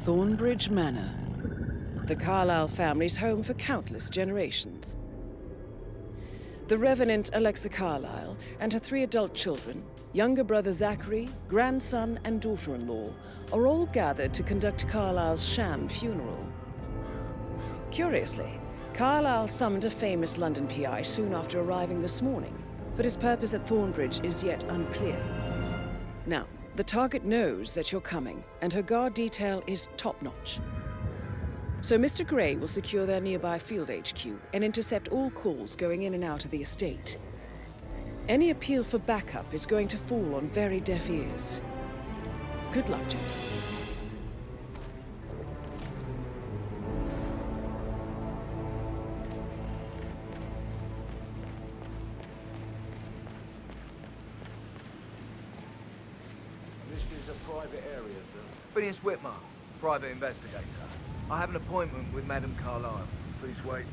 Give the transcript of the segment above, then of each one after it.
Thornbridge Manor, the Carlyle family's home for countless generations. The Revenant Alexa Carlyle and her 3 adult children, younger brother Zachary, grandson and daughter-in-law, are all gathered to conduct Carlyle's sham funeral. Curiously, Carlyle summoned a famous London PI soon after arriving this morning, but his purpose at Thornbridge is yet unclear. Now, the target knows that you're coming, and her guard detail is top-notch. So Mr. Gray will secure their nearby field HQ and intercept all calls going in and out of the estate. Any appeal for backup is going to fall on very deaf ears. Good luck, gentlemen. Private area, sir. Phineas Whitmer, private investigator. I have an appointment with Madame Carlyle. Please wait.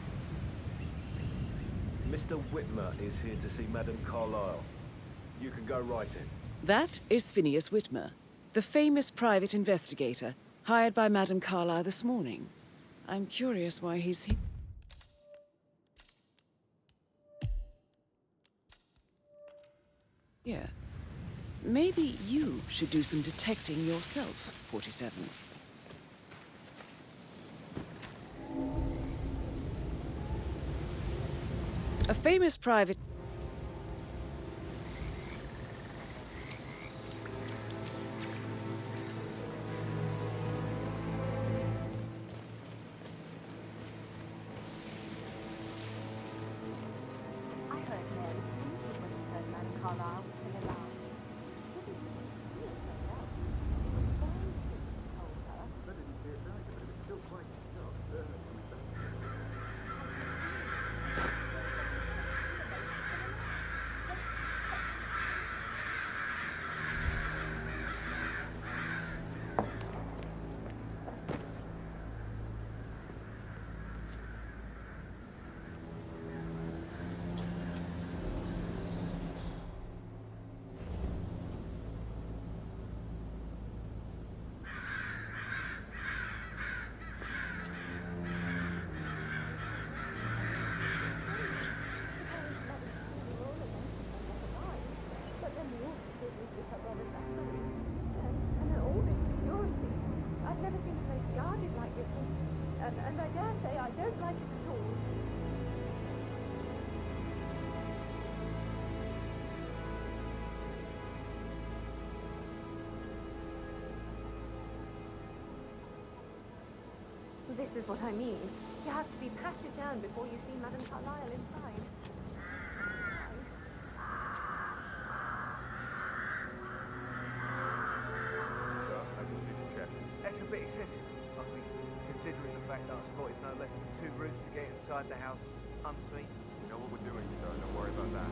Mr. Whitmer is here to see Madame Carlyle. You can go right in. That is Phineas Whitmer, the famous private investigator hired by Madame Carlyle this morning. I'm curious why he's here. Yeah. Maybe you should do some detecting yourself, 47. A famous private... I heard Mary when she heard Madame Carlyle was still alive. And I dare say I don't like it at all. This is what I mean. You have to be patted down before you see Madame Carlyle inside. That's a bit excessive, I think, considering the fact that I spotted no less than 2 routes to get inside the house unseen. You know what we're doing, sir. Don't worry about that.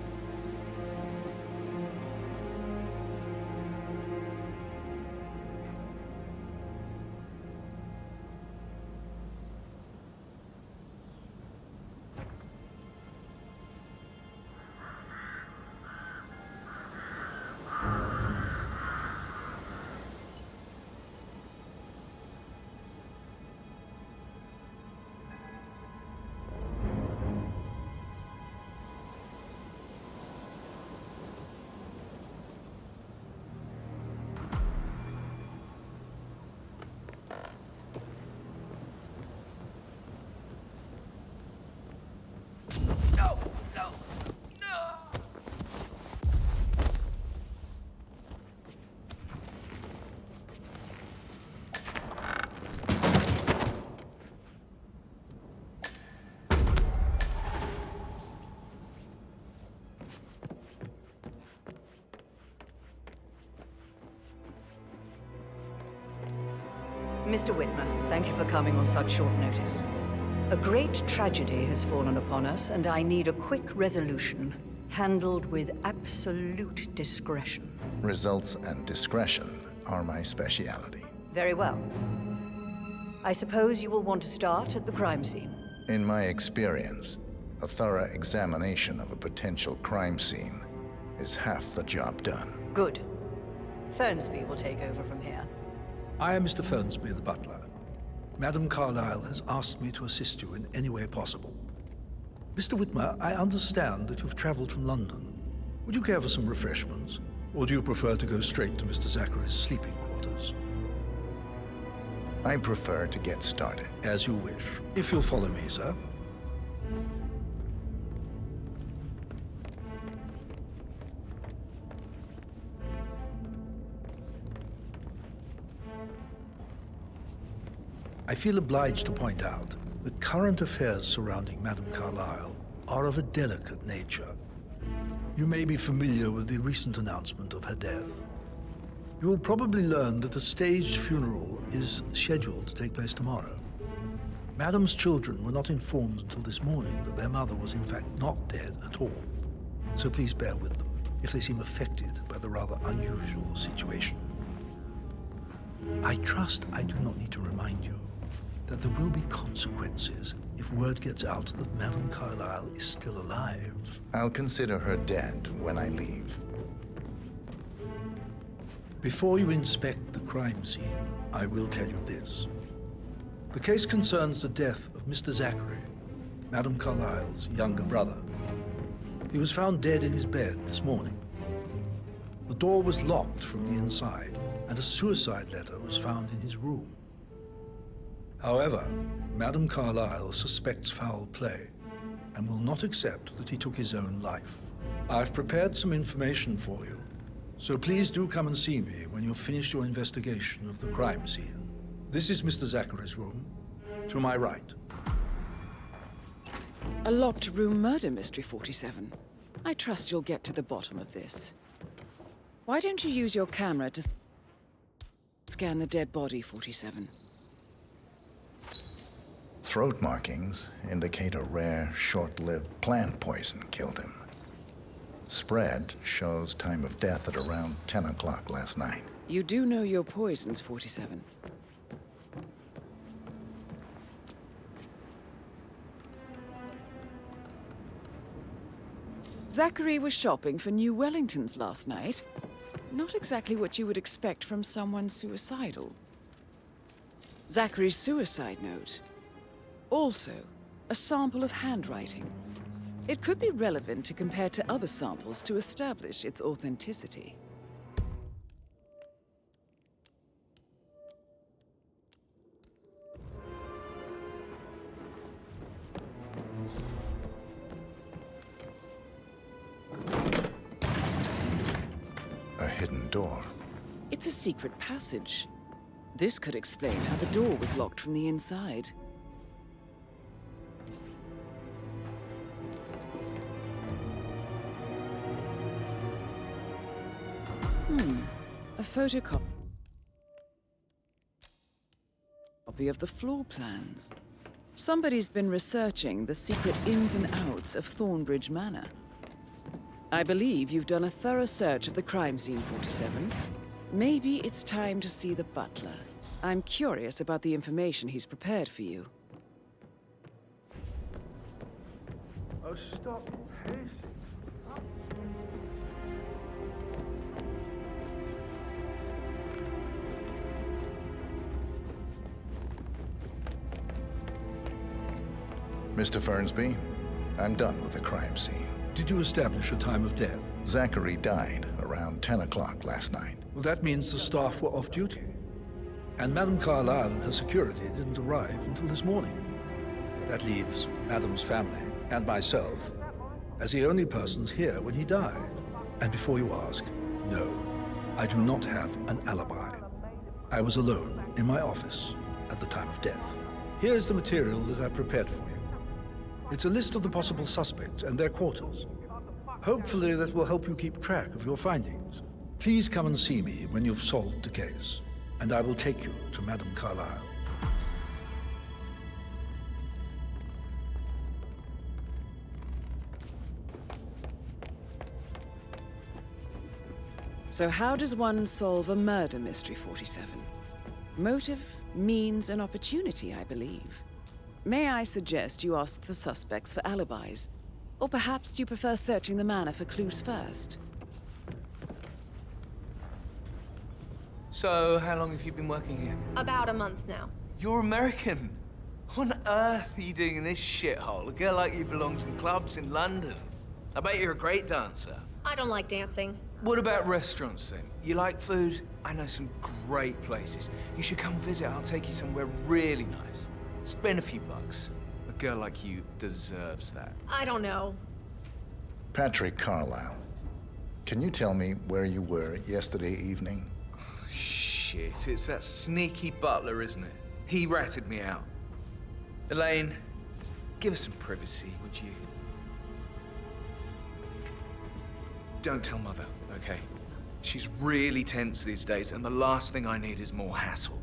Mr. Whitmer, thank you for coming on such short notice. A great tragedy has fallen upon us, and I need a quick resolution, handled with absolute discretion. Results and discretion are my speciality. Very well. I suppose you will want to start at the crime scene. In my experience, a thorough examination of a potential crime scene is half the job done. Good. Fernsby will take over from here. I am Mr. Fernsby, the butler. Madame Carlyle has asked me to assist you in any way possible. Mr. Whitmer, I understand that you've traveled from London. Would you care for some refreshments? Or do you prefer to go straight to Mr. Zachary's sleeping quarters? I prefer to get started. As you wish. If you'll follow me, sir. I feel obliged to point out that current affairs surrounding Madame Carlyle are of a delicate nature. You may be familiar with the recent announcement of her death. You will probably learn that a staged funeral is scheduled to take place tomorrow. Madame's children were not informed until this morning that their mother was in fact not dead at all. So please bear with them if they seem affected by the rather unusual situation. I trust I do not need to remind you that there will be consequences if word gets out that Madame Carlyle is still alive. I'll consider her dead when I leave. Before you inspect the crime scene, I will tell you this. The case concerns the death of Mr. Zachary, Madame Carlyle's younger brother. He was found dead in his bed this morning. The door was locked from the inside, and a suicide letter was found in his room. However, Madame Carlyle suspects foul play and will not accept that he took his own life. I've prepared some information for you, so please do come and see me when you've finished your investigation of the crime scene. This is Mr. Zachary's room, to my right. A locked room murder mystery, 47. I trust you'll get to the bottom of this. Why don't you use your camera to scan the dead body, 47? Throat markings indicate a rare, short-lived plant poison killed him. Spread shows time of death at around 10 o'clock last night. You do know your poisons, 47. Zachary was shopping for new Wellingtons last night. Not exactly what you would expect from someone suicidal. Zachary's suicide note. Also, a sample of handwriting. It could be relevant to compare to other samples to establish its authenticity. A hidden door. It's a secret passage. This could explain how the door was locked from the inside. A photocopy of the floor plans. Somebody's been researching the secret ins and outs of Thornbridge Manor. I believe you've done a thorough search of the crime scene, 47. Maybe it's time to see the butler. I'm curious about the information he's prepared for you. Oh, stop pacing. Mr. Fernsby, I'm done with the crime scene. Did you establish a time of death? Zachary died around 10 o'clock last night. Well, that means the staff were off duty. And Madame Carlyle and her security didn't arrive until this morning. That leaves Madame's family and myself as the only persons here when he died. And before you ask, no, I do not have an alibi. I was alone in my office at the time of death. Here's the material that I prepared for you. It's a list of the possible suspects and their quarters. Hopefully that will help you keep track of your findings. Please come and see me when you've solved the case, and I will take you to Madame Carlyle. So how does one solve a murder mystery, 47? Motive, means, and opportunity, I believe. May I suggest you ask the suspects for alibis? Or perhaps you prefer searching the manor for clues first? So, how long have you been working here? About a month now. You're American. What on earth are you doing in this shithole? A girl like you belongs in clubs in London. I bet you're a great dancer. I don't like dancing. What about restaurants, then? You like food? I know some great places. You should come visit. I'll take you somewhere really nice. Spend a few bucks. A girl like you deserves that. I don't know. Patrick Carlisle, can you tell me where you were yesterday evening? Shit, it's that sneaky butler, isn't it? He ratted me out. Elaine, give us some privacy, would you? Don't tell Mother, okay? She's really tense these days, and the last thing I need is more hassle.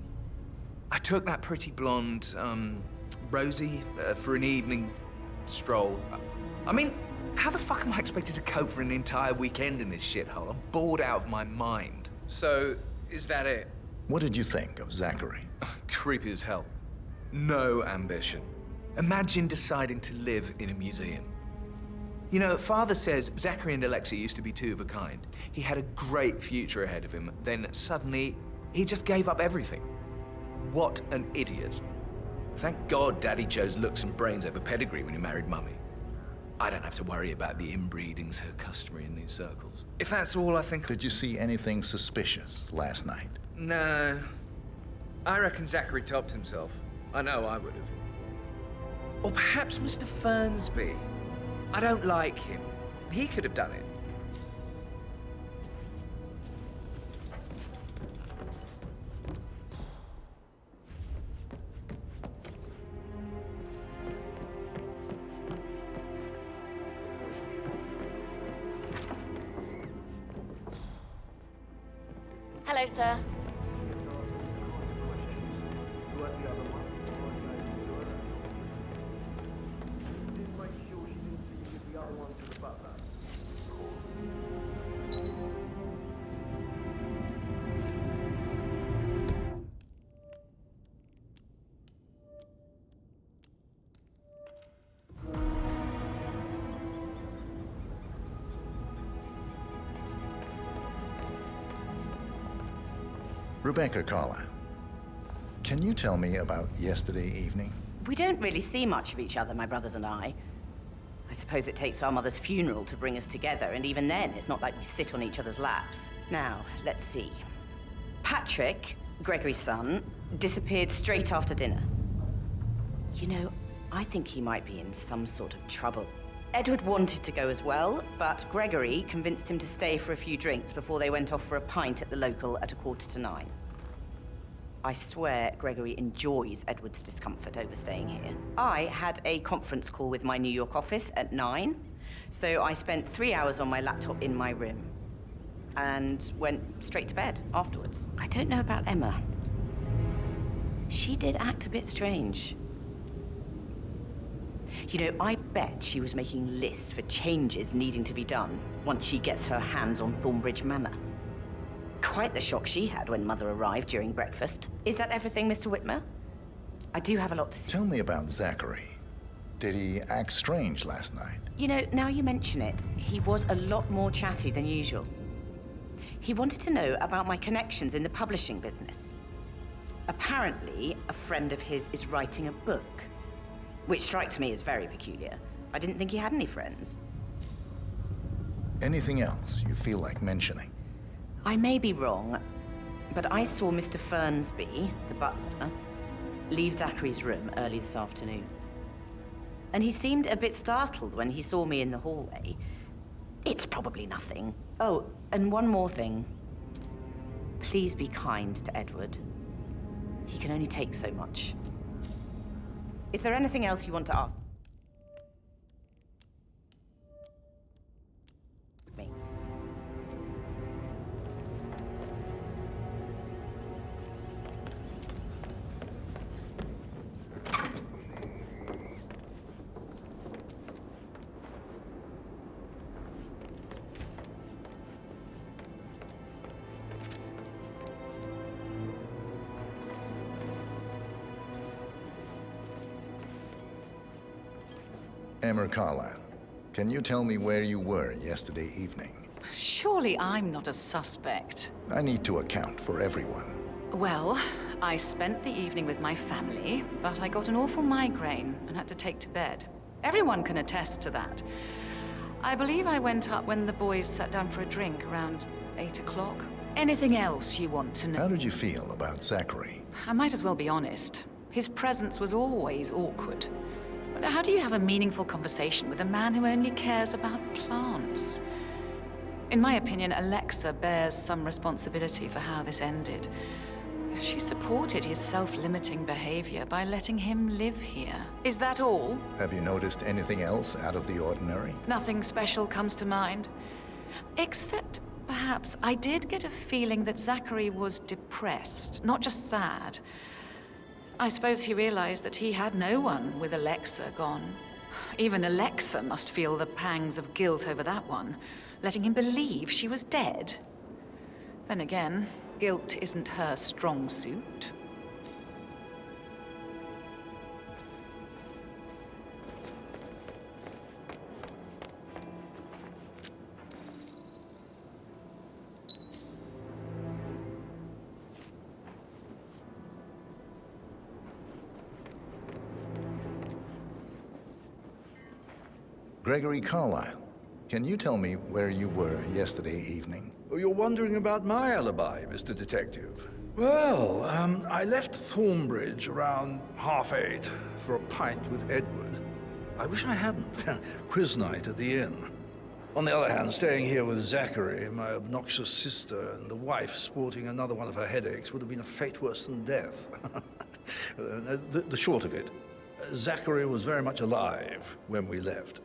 I took that pretty blonde, Rosie, for an evening stroll. I mean, how the fuck am I expected to cope for an entire weekend in this shithole? I'm bored out of my mind. So, is that it? What did you think of Zachary? Creepy as hell. No ambition. Imagine deciding to live in a museum. You know, Father says Zachary and Alexei used to be two of a kind. He had a great future ahead of him, then suddenly, he just gave up everything. What an idiot. Thank God Daddy chose looks and brains over pedigree when he married Mummy. I don't have to worry about the inbreeding so customary in these circles. If that's all, I think... Did you see anything suspicious last night? No. I reckon Zachary topped himself. I know I would have. Or perhaps Mr. Fernsby. I don't like him. He could have done it. Hello, sir. Rebecca Carlisle, can you tell me about yesterday evening? We don't really see much of each other, my brothers and I. I suppose it takes our mother's funeral to bring us together, and even then, it's not like we sit on each other's laps. Now, let's see. Patrick, Gregory's son, disappeared straight after dinner. You know, I think he might be in some sort of trouble. Edward wanted to go as well, but Gregory convinced him to stay for a few drinks before they went off for a pint at the local at 9:15. I swear Gregory enjoys Edward's discomfort overstaying here. I had a conference call with my New York office at 9, so I spent 3 hours on my laptop in my room and went straight to bed afterwards. I don't know about Emma. She did act a bit strange. You know, I bet she was making lists for changes needing to be done once she gets her hands on Thornbridge Manor. Quite the shock she had when Mother arrived during breakfast. Is that everything, Mr. Whitmer? I do have a lot to say. Tell me about Zachary. Did he act strange last night? You know, now you mention it, he was a lot more chatty than usual. He wanted to know about my connections in the publishing business. Apparently, a friend of his is writing a book, which strikes me as very peculiar. I didn't think he had any friends. Anything else you feel like mentioning? I may be wrong, but I saw Mr. Fernsby, the butler, leave Zachary's room early this afternoon. And he seemed a bit startled when he saw me in the hallway. It's probably nothing. Oh, and one more thing. Please be kind to Edward. He can only take so much. Is there anything else you want to ask me? Emma Carlisle, can you tell me where you were yesterday evening? Surely I'm not a suspect. I need to account for everyone. Well, I spent the evening with my family, but I got an awful migraine and had to take to bed. Everyone can attest to that. I believe I went up when the boys sat down for a drink around 8 o'clock. Anything else you want to know? How did you feel about Zachary? I might as well be honest. His presence was always awkward. But how do you have a meaningful conversation with a man who only cares about plants? In my opinion, Alexa bears some responsibility for how this ended. She supported his self-limiting behavior by letting him live here. Is that all? Have you noticed anything else out of the ordinary? Nothing special comes to mind. Except, perhaps, I did get a feeling that Zachary was depressed, not just sad. I suppose he realized that he had no one with Alexa gone. Even Alexa must feel the pangs of guilt over that one, letting him believe she was dead. Then again, guilt isn't her strong suit. Gregory Carlyle, can you tell me where you were yesterday evening? Oh, you're wondering about my alibi, Mr. Detective. Well, I left Thornbridge around 8:30 for a pint with Edward. I wish I hadn't. Quiz night at the inn. On the other hand, staying here with Zachary, my obnoxious sister, and the wife sporting another one of her headaches would have been a fate worse than death. The short of it, Zachary was very much alive when we left.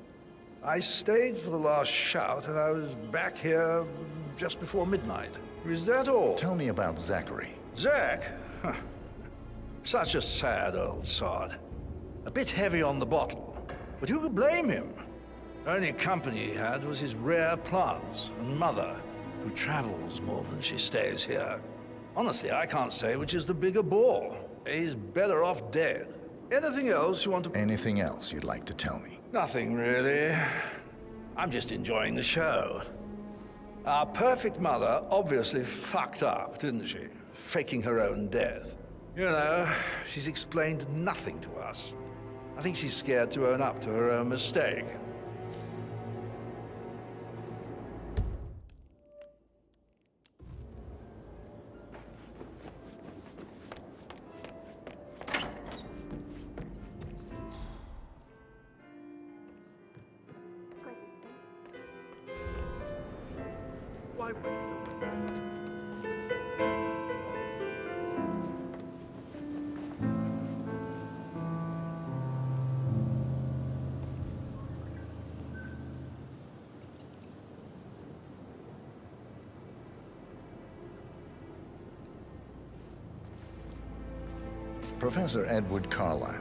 I stayed for the last shout, and I was back here just before midnight. Is that all? Tell me about Zachary. Zach? Huh. Such a sad old sod. A bit heavy on the bottle, but who could blame him? Only company he had was his rare plants and mother, who travels more than she stays here. Honestly, I can't say which is the bigger bore. He's better off dead. Anything else you want to... Anything else you'd like to tell me? Nothing, really. I'm just enjoying the show. Our perfect mother obviously fucked up, didn't she? Faking her own death. You know, she's explained nothing to us. I think she's scared to own up to her own mistake. Why waste Professor Edward Carlyle,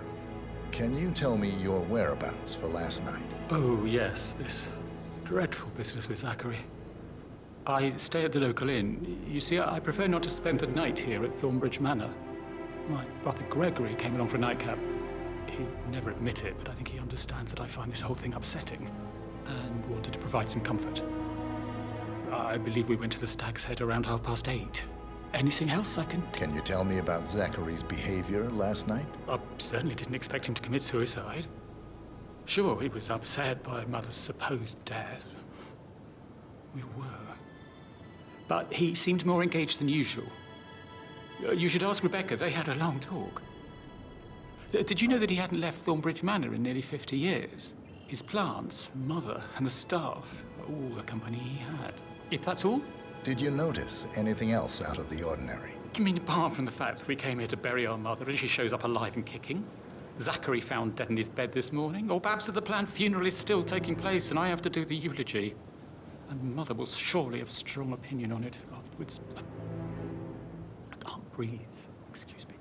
can you tell me your whereabouts for last night? Oh, yes, this dreadful business with Zachary. I stay at the local inn. You see, I prefer not to spend the night here at Thornbridge Manor. My brother Gregory came along for a nightcap. He'd never admit it, but I think he understands that I find this whole thing upsetting and wanted to provide some comfort. I believe we went to the Stag's Head around 8:30. Anything else I can... Can you tell me about Zachary's behavior last night? I certainly didn't expect him to commit suicide. Sure, he was upset by Mother's supposed death. We were. But he seemed more engaged than usual. You should ask Rebecca. They had a long talk. Did you know that he hadn't left Thornbridge Manor in nearly 50 years? His plants, Mother, and the staff were all the company he had. If that's all? Did you notice anything else out of the ordinary? You mean apart from the fact that we came here to bury our mother and she shows up alive and kicking? Zachary found dead in his bed this morning? Or perhaps that the planned funeral is still taking place and I have to do the eulogy? And Mother will surely have a strong opinion on it afterwards. I can't breathe. Excuse me.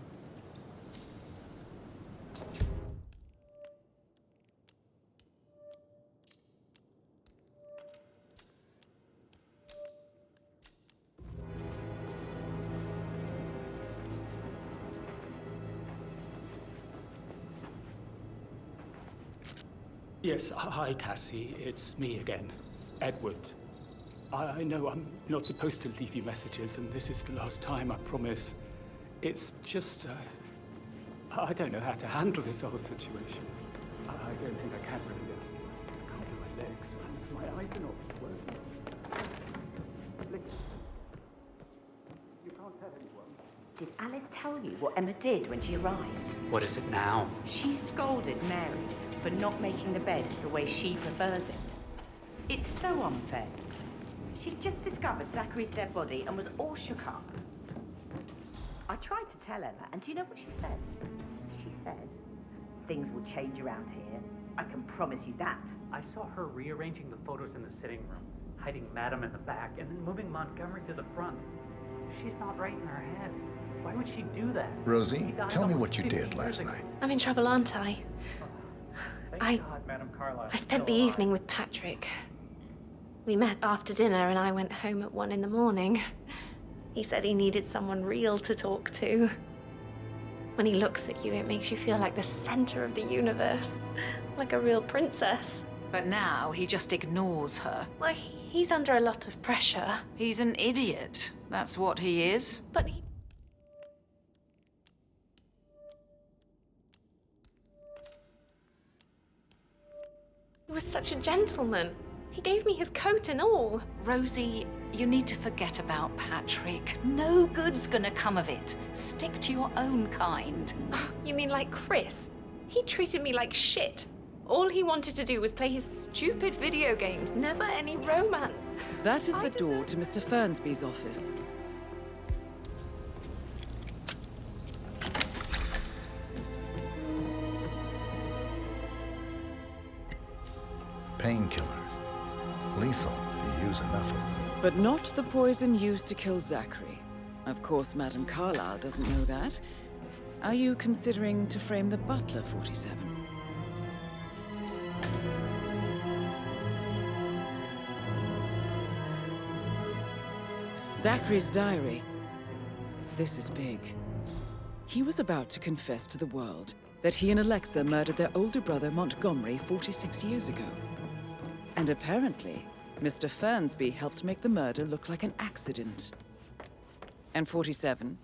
Yes, hi, Cassie. It's me again, Edward. I know I'm not supposed to leave you messages, and this is the last time, I promise. It's just, I don't know how to handle this whole situation. I don't think I can really. I can't do my legs. My eyes are not working. Listen. You can't tell anyone. Did Alice tell you what Emma did when she arrived? What is it now? She scolded Mary for not making the bed the way she prefers it. It's so unfair. She'd just discovered Zachary's dead body and was all shook up. I tried to tell Emma, and do you know what she said? She said, things will change around here. I can promise you that. I saw her rearranging the photos in the sitting room, hiding Madam in the back, and then moving Montgomery to the front. She's not right in her head. Why would she do that? Rosie, tell me what you did last night. I'm in trouble, aren't I? Thank God, Madam Carlyle. I spent the evening with Patrick. We met after dinner and I went home at 1 in the morning. He said he needed someone real to talk to. When he looks at you, it makes you feel like the center of the universe. Like a real princess. But now he just ignores her. Well, he's under a lot of pressure. He's an idiot. That's what he is. But he... He was such a gentleman. He gave me his coat and all. Rosie, you need to forget about Patrick. No good's gonna come of it. Stick to your own kind. You mean like Chris? He treated me like shit. All he wanted to do was play his stupid video games, never any romance. That is the door to Mr. Fernsby's office. Painkillers. Lethal if you use enough of them. But not the poison used to kill Zachary. Of course, Madame Carlyle doesn't know that. Are you considering to frame the butler, 47? Zachary's diary. This is big. He was about to confess to the world that he and Alexa murdered their older brother Montgomery 46 years ago. And apparently, Mr. Fernsby helped make the murder look like an accident. And 47,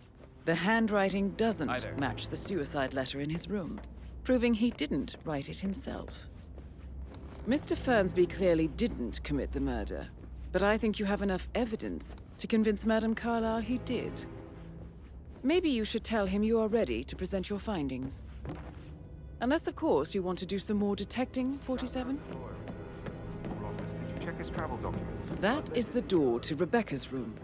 the handwriting doesn't match the suicide letter in his room, proving he didn't write it himself. Mr. Fernsby clearly didn't commit the murder, but I think you have enough evidence to convince Madame Carlyle he did. Maybe you should tell him you are ready to present your findings. Unless, of course, you want to do some more detecting, 47? Did you check his travel documents? That is the door to Rebecca's room.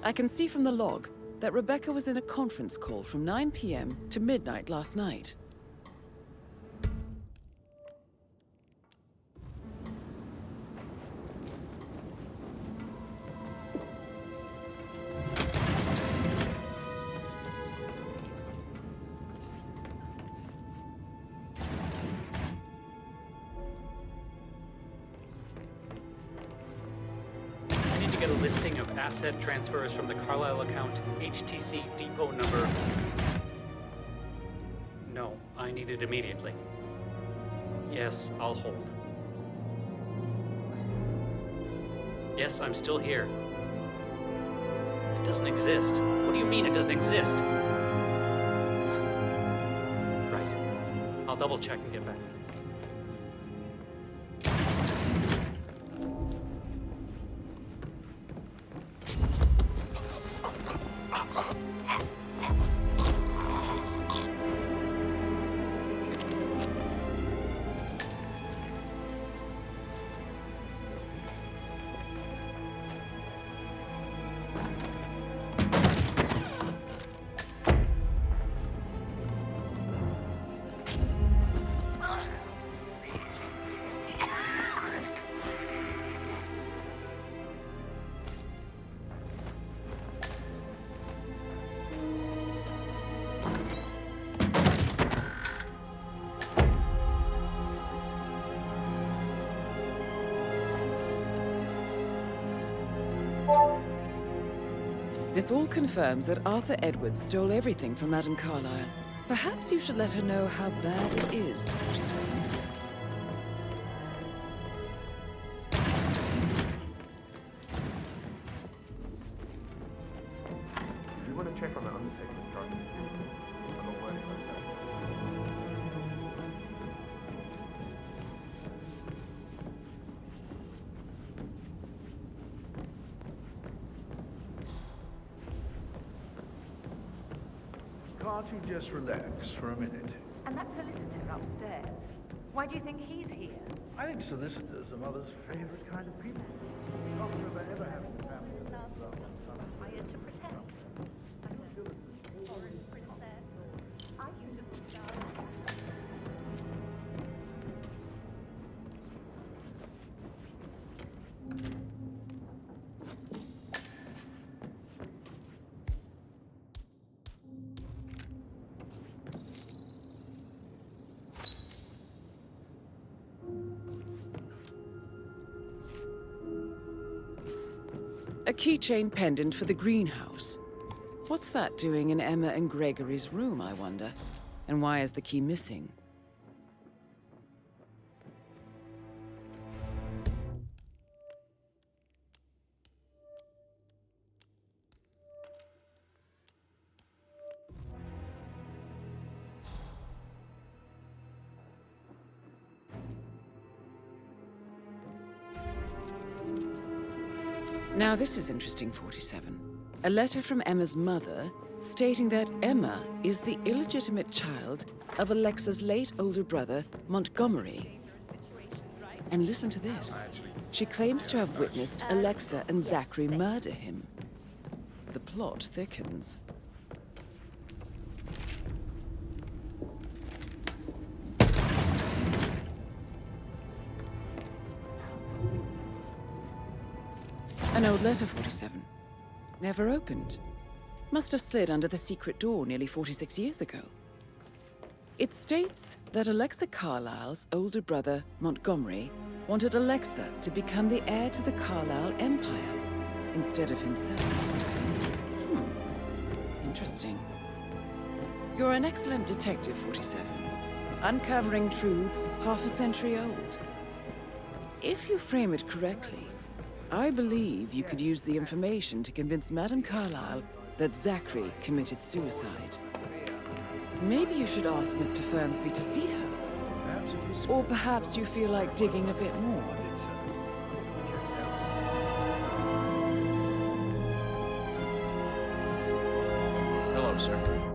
I can see from the log that Rebecca was in a conference call from 9 p.m. to midnight last night. Get a listing of asset transfers from the Carlyle account, HTC depot number. No, I need it immediately. Yes, I'll hold. Yes, I'm still here. It doesn't exist. What do you mean it doesn't exist? Right. I'll double check and get back. This all confirms that Arthur Edwards stole everything from Madame Carlyle. Perhaps you should let her know how bad it is, 47. You want to check on that undertaking truck? I'm not worried about that. Can't you just relax for a minute? And that solicitor upstairs. Why do you think he's here? I think solicitors are Mother's favorite kind of people. Not that they ever have in the family. Hired to protect. Foreign princess. Are you to A keychain pendant for the greenhouse. What's that doing in Emma and Gregory's room, I wonder? And why is the key missing? Now this is interesting, 47. A letter from Emma's mother stating that Emma is the illegitimate child of Alexa's late older brother, Montgomery. And listen to this. She claims to have witnessed Alexa and Zachary murder him. The plot thickens. An old letter, 47. Never opened. Must have slid under the secret door nearly 46 years ago. It states that Alexa Carlyle's older brother, Montgomery, wanted Alexa to become the heir to the Carlyle Empire instead of himself. Interesting. You're an excellent detective, 47. Uncovering truths half a century old. If you frame it correctly, I believe you could use the information to convince Madame Carlyle that Zachary committed suicide. Maybe you should ask Mr. Fernsby to see her. Or perhaps you feel like digging a bit more. Hello, sir.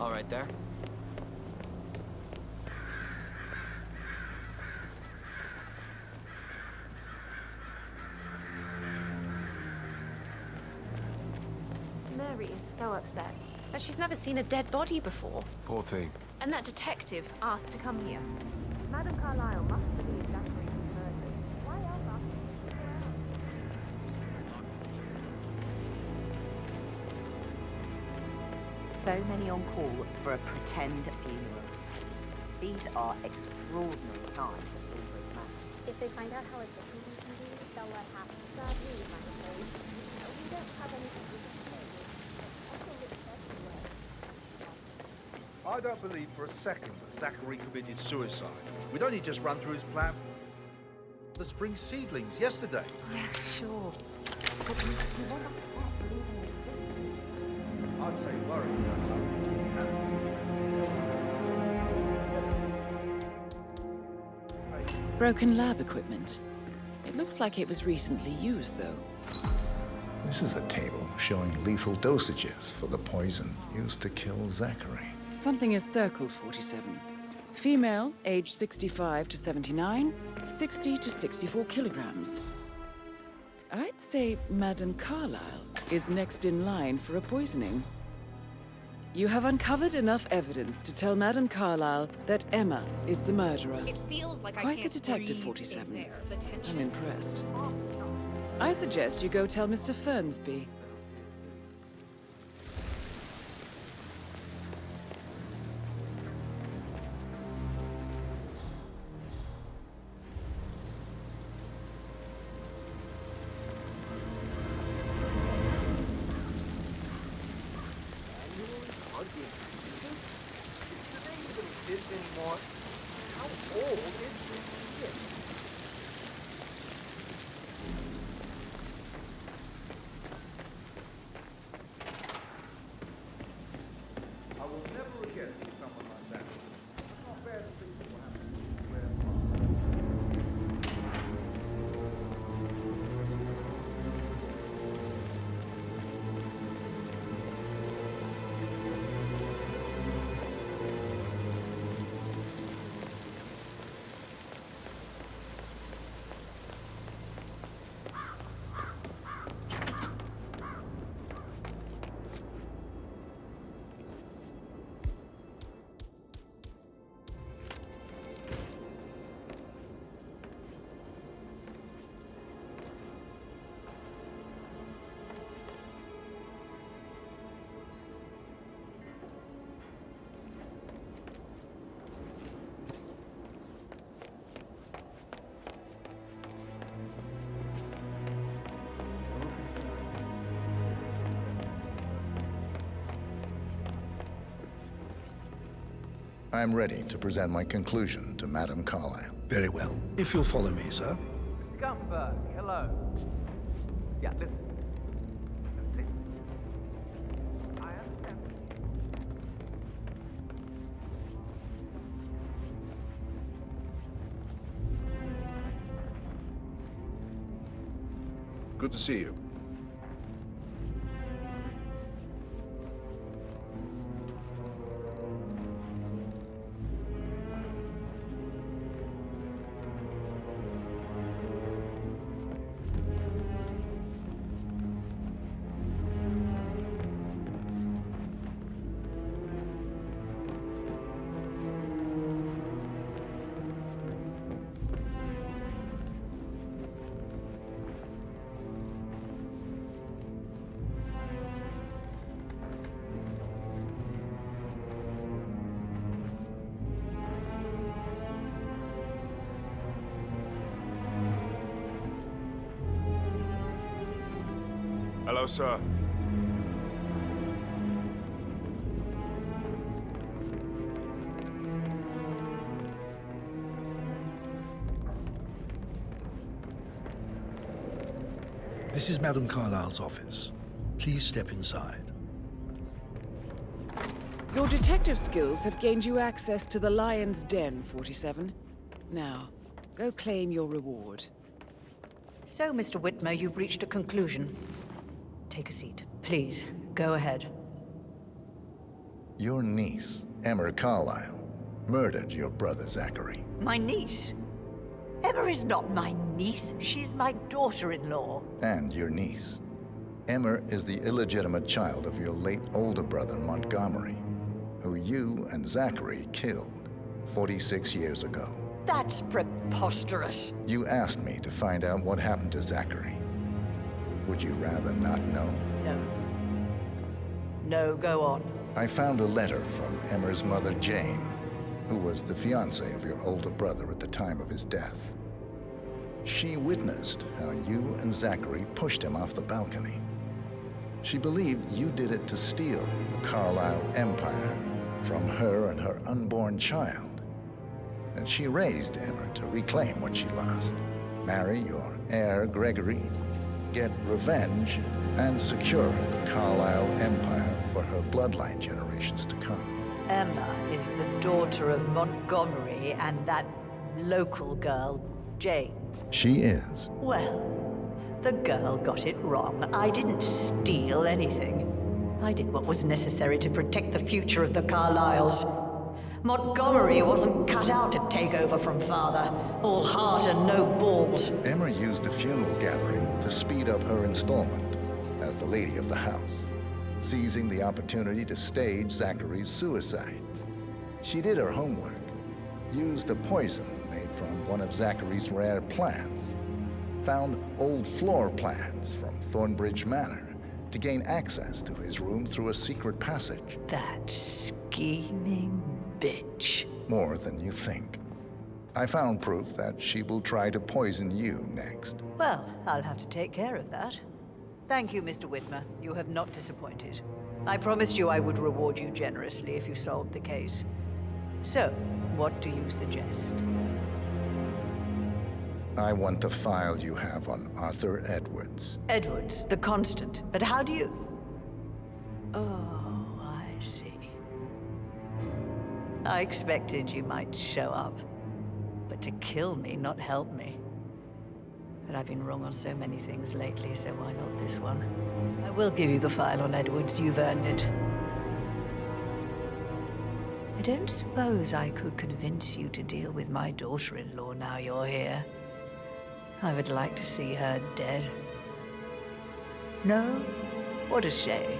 All right there. Mary is so upset. But she's never seen a dead body before. Poor thing. And that detective asked to come here. Madame Carlyle must believe Zachary was murdered. Why else ask him to So many on call for a pretend funeral. These are extraordinary times at Thornbridge Manor. If they find out how efficient we can be, they'll let happen. Sadly, I'm afraid. We don't have anything we can say. I don't believe for a second that Zachary committed suicide. We'd only just run through his plan. the spring seedlings yesterday. Yes, sure. I'd say worry, Broken lab equipment. It looks like it was recently used, though. This is a table showing lethal dosages for the poison used to kill Zachary. Something is circled, 47. Female, age 65 to 79, 60 to 64 kilograms. I'd say Madame Carlyle is next in line for a poisoning. You have uncovered enough evidence to tell Madame Carlyle that Emma is the murderer. It feels like I Quite can't the detective, breathe 47. in there. The tension. I'm impressed. I suggest you go tell Mr. Fernsby. Anymore. How old is this kid? I will never again meet someone like that. It's not fair to think what happened. I'm ready to present my conclusion to Madame Carlyle. Very well. If you'll follow me, sir. Mr. Gutenberg, hello. Yeah, listen. Listen. I understand. Good to see you. Hello, sir. This is Madame Carlyle's office. Please step inside. Your detective skills have gained you access to the Lion's Den, 47. Now, go claim your reward. So, Mr. Whitmer, you've reached a conclusion. Take a seat. Please, go ahead. Your niece, Emma Carlyle, murdered your brother Zachary. My niece? Emma is not my niece. She's my daughter-in-law. And your niece. Emma is the illegitimate child of your late older brother, Montgomery, who you and Zachary killed 46 years ago. That's preposterous. You asked me to find out what happened to Zachary. Would you rather not know? No. No, go on. I found a letter from Emma's mother, Jane, who was the fiancée of your older brother at the time of his death. She witnessed how you and Zachary pushed him off the balcony. She believed you did it to steal the Carlyle empire from her and her unborn child. And she raised Emma to reclaim what she lost. marry your heir Gregory, get revenge, and secure the Carlisle Empire for her bloodline generations to come. Emma is the daughter of Montgomery and that local girl, Jane. She is. Well, the girl got it wrong. I didn't steal anything. I did what was necessary to protect the future of the Carlyles. Montgomery wasn't cut out to take over from Father. All heart and no balls. Emma used the funeral gathering to speed up her installment as the lady of the house, seizing the opportunity to stage Zachary's suicide. She did her homework, used a poison made from one of Zachary's rare plants, found old floor plans from Thornbridge Manor to gain access to his room through a secret passage. That scheming bitch. More than you think. I found proof that she will try to poison you next. Well, I'll have to take care of that. Thank you, Mr. Whitmer. You have not disappointed. I promised you I would reward you generously if you solved the case. So, what do you suggest? I want the file you have on Arthur Edwards. Edwards, the constant. But how do you... Oh, I see. I expected you might show up. But to kill me, not help me. But I've been wrong on so many things lately, so why not this one? I will give you the file on Edwards. You've earned it. I don't suppose I could convince you to deal with my daughter-in-law now you're here. I would like to see her dead. No? What a shame.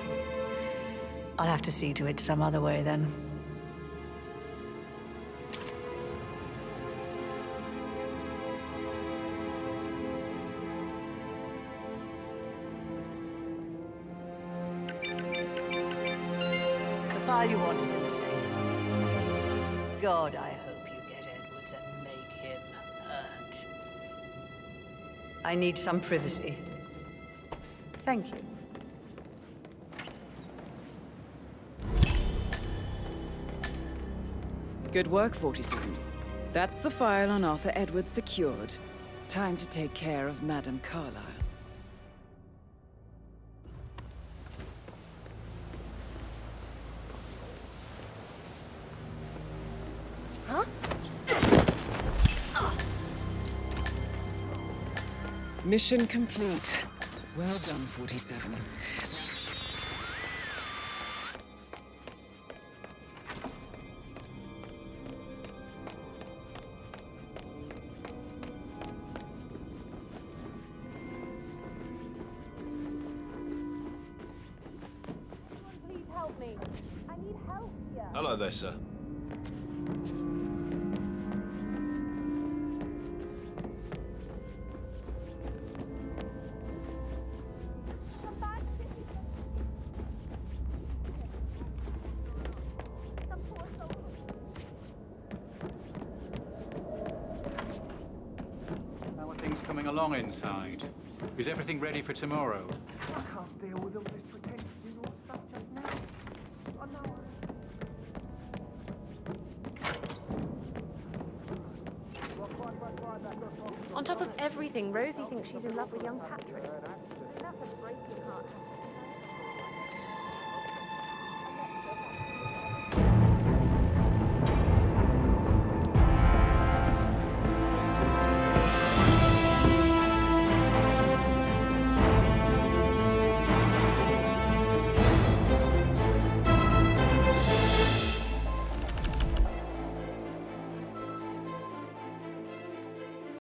I'll have to see to it some other way then. The file you want is in the safe. God, I hope you get Edwards and make him hurt. I need some privacy. Thank you. Good work, 47. That's the file on Arthur Edwards secured. Time to take care of Madame Carlisle. Huh? Mission complete. Well done, 47. Please help me. I need help here. Hello there, sir. Come back. Some poor soul. How are things coming along inside? Is everything ready for tomorrow? I can't deal with all this pretend funeral stuff just now. I know. On top of everything, Rosie thinks she's in love with young Patrick. That's a breaking heart.